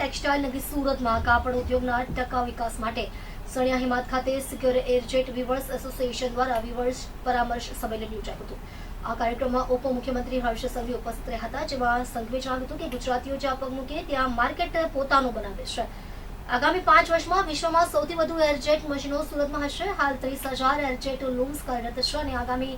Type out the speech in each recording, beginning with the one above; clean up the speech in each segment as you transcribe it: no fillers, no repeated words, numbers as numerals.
Textile નગરી સુરતમાં કાપડ ઉદ્યોગના ટકાઉ વિકાસ માટે સણિયા હિમાત ખાતે સિક્યોર એરજેટ વીવર્સ એસોસિએશન દ્વારા વીવર્સ પરામર્શ સંમેલન યોજાયું હતું। આ કાર્યક્રમમાં ઉપમુખ્યમંત્રી હર્ષ સંઘવી ઉપસ્થિત રહ્યા હતા, જેમાં સંઘવીએ જણાવ્યું હતું કે ગુજરાતીઓ જ્યાં પગ મૂકે ત્યાં માર્કેટ પોતાનું બનાવે છે। આગામી 5 વર્ષમાં વિશ્વમાં સૌથી વધુ એરજેટ મશીનો સુરતમાં હશે। હાલ 30,000 એરજેટ લૂમ્સ કાર્યરત છે અને આગામી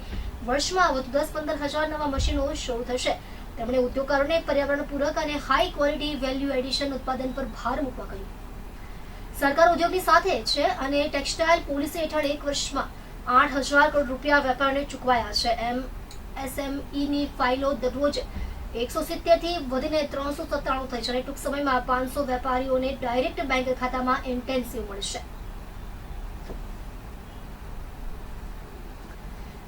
વર્ષમાં વધુ 10-15 હજાર નવા મશીનો શરૂ થશે। તેમણે ઉદ્યોગકારોને પર્યાવરણ પૂરક અને હાઈ ક્વોલિટી વેલ્યુ એડિશન ઉત્પાદન પર ભાર મૂકવા કહ્યું। સરકાર ઉદ્યોગની સાથે છે અને ટેક્સટાઇલ પોલિસી હેઠળ 1 વર્ષમાં 8,000 કરોડ રૂપિયા વેપારને ચૂકવાયા છે। એમએસએમઈની ફાઇલો દરરોજ 170 થી વધીને 397 થઈ છે અને ટૂંક સમયમાં 500 વેપારીઓને ડાયરેક્ટ બેંક ખાતામાં ઇન્ટેન્સિવ મળશે।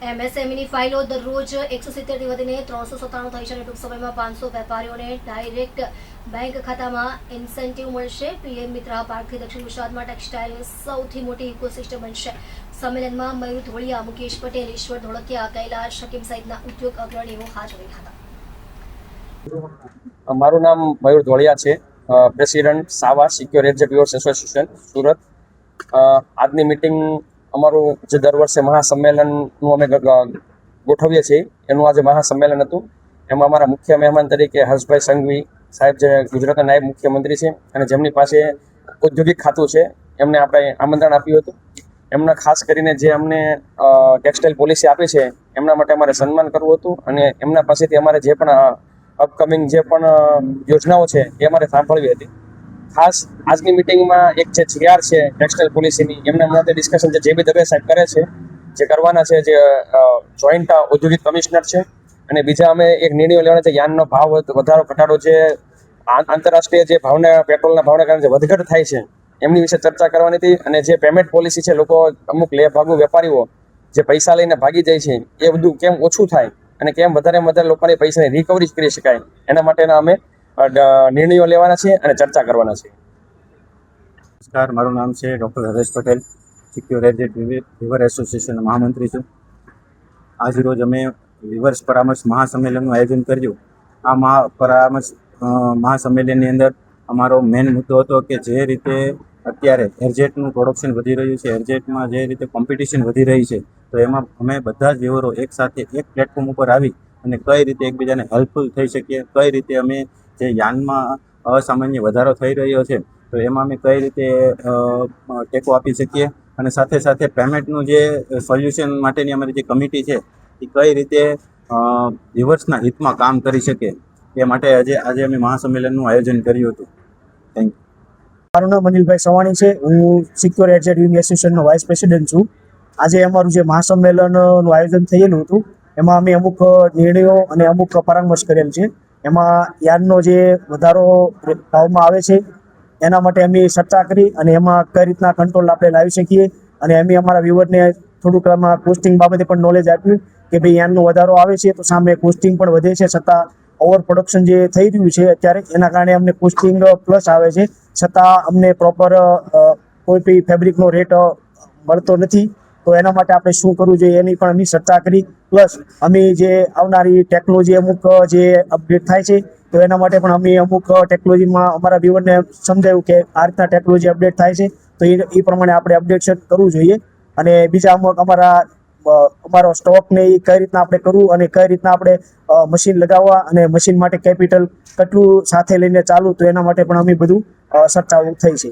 એમએસએમઈની ફાઇલો દરરોજ 170 થી વધીને 397 થઈ છે અને ટૂંક સમયમાં 500 વેપારીઓને ડાયરેક્ટ બેંક ખાતામાં ઇન્સેન્ટિવ મળશે। પીએમ મિત્ર પાર્કથી દક્ષિણ ગુજરાતમાં ટેક્સટાઇલની સૌથી મોટી ઇકોસિસ્ટમ બનશે। સંમેલનમાં મયુર ધોળિયા, મુકેશ પટેલ, ઈશ્વર ધોળકિયા, કૈલાશ હકીમ સહિતના ઉદ્યોગ અગ્રણીઓ હાજર રહ્યા હતા। મારું નામ મયુર ધોળિયા છે, president સાવા secure એરજેટ weavers association Surat. આજની મિટિંગ અમારું જે દર વર્ષે મહાસંમેલનનું અમે ગોઠવીએ છીએ એનું આજે મહાસંમેલન હતું। એમાં અમારા મુખ્ય મહેમાન તરીકે હર્ષભાઈ સંઘવી સાહેબ, જે ગુજરાતના નાયબ મુખ્યમંત્રી છે અને જેમની પાસે ઔદ્યોગિક ખાતું છે, એમને આપણે આમંત્રણ આપ્યું હતું। એમના ખાસ કરીને જે અમને ટેક્સટાઇલ પોલિસી આપી છે એમના માટે અમારે સન્માન કરવું હતું અને એમના પાસેથી અમારે જે પણ અપકમિંગ જે પણ યોજનાઓ છે એ અમારે સાંભળવી હતી। ખાસ આજની મિટિંગમાં એક જે જીઆર છે ટેક્સટાઇલ પોલિસીની, એમના માટે ડિસ્કશન જે બી દવે સાહેબ કરે છે, જે કરવાના છે, જે જોઈન્ટ ઔદ્યોગિક કમિશનર છે, અને બીજા અમે એક નિર્ણયો લેવાના છે। યાનનો ભાવ વધારો ઘટાડો, જે આંતરરાષ્ટ્રીય જે ભાવના પેટ્રોલના ભાવના કારણે જે વધઘટ થાય છે એમની વિશે ચર્ચા કરવાની હતી। અને જે પેમેન્ટ પોલિસી છે, લોકો અમુક ભાગુ વેપારીઓ જે પૈસા લઈને ભાગી જાય છે એ બધું કેમ ઓછું થાય અને કેમ વધારે લોકોને પૈસાની રિકવરી કરી શકાય, એના માટેના અમે નિર્ણયો લેવાના છે અને ચર્ચા કરવાના છે। નમસ્કાર, મારું નામ છે doctor Haresh Patel, secure airjet weaver એસોસિએશનના મહામંત્રી છું। આજરોજ અમે વીવર્સ પરામર્શ મહાસંમેલનનું આયોજન કર્યું। આ મહાસંમેલનની અંદર અમારો મેઇન મુદ્દો હતો કે જે રીતે અત્યારે એરજેટનું પ્રોડક્શન વધી રહ્યું છે, એરજેટમાં જે રીતે કોમ્પિટિશન વધી રહી છે, તો એમાં અમે બધા જ વીવરો એકસાથે એક પ્લેટફોર્મ ઉપર આવી અને કઈ રીતે એકબીજાને હેલ્પફુલ થઈ શકીએ, કઈ રીતે અમે જે યાનમાં અસામાન્ય વધારો થઈ રહ્યો છે તો એમાં અમે કઈ રીતે ટેકો આપી શકીએ, અને સાથે સાથે પેમેન્ટનું જે સોલ્યુશન માટેની અમારી જે કમિટી છે એ કઈ રીતે વીવર્સના હિતમાં કામ કરી શકે, એ માટે આજે અમે મહાસંમેલનનું આયોજન કર્યું હતું। Thank you. મારું નામ અનિલભાઈ સવાણી છે, હું સિક્યોર એરજેટ વીવર એસોસિએશનનો વાઇસ પ્રેસિડેન્ટ છું। આજે અમારું જે મહાસંમેલનનું આયોજન થયેલું હતું એમાં અમે અમુક નિર્ણયો અને અમુક પરામર્શ કરેલ છે। એમાં યાનનો જે વધારો ભાવમાં આવે છે એના માટે અમે ચર્ચા કરી અને એમાં કઈ રીતના કંટ્રોલ આપણે લાવી શકીએ, અને અમે અમારા વ્યુઅરને થોડુંક એમાં કોસ્ટિંગ બાબતે પણ નોલેજ આપ્યું કે ભાઈ યાનનો વધારો આવે છે તો સામે કોસ્ટિંગ પણ વધે છે, છતાં ઓવર પ્રોડક્શન જે થઈ રહ્યું છે અત્યારે એના કારણે અમને કોસ્ટિંગ પ્લસ આવે છે, છતાં અમને પ્રોપર કોઈ બી ફેબ્રિકનો રેટ મળતો નથી। તો એના માટે આપણે શું કરવું જોઈએ એની પણ અમે ચર્ચા કરી। પ્લસ અમે જે આવનારી ટેકનોલોજી અમુક જે અપડેટ થાય છે તો એના માટે પણ અમે અમુક ટેકનોલોજીમાં અમારા વ્યુઅરને સમજાવ્યું કે આ રીતના ટેકનોલોજી અપડેટ થાય છે તો એ પ્રમાણે આપણે અપડેશન કરવું જોઈએ। અને બીજા અમુક અમારો સ્ટોકને એ કઈ રીતના આપણે કરવું અને કઈ રીતના આપણે મશીન લગાવવા અને મશીન માટે કેપિટલ કેટલું સાથે લઈને ચાલુ, તો એના માટે પણ અમે બધું ચર્ચાઓ થઈ છે।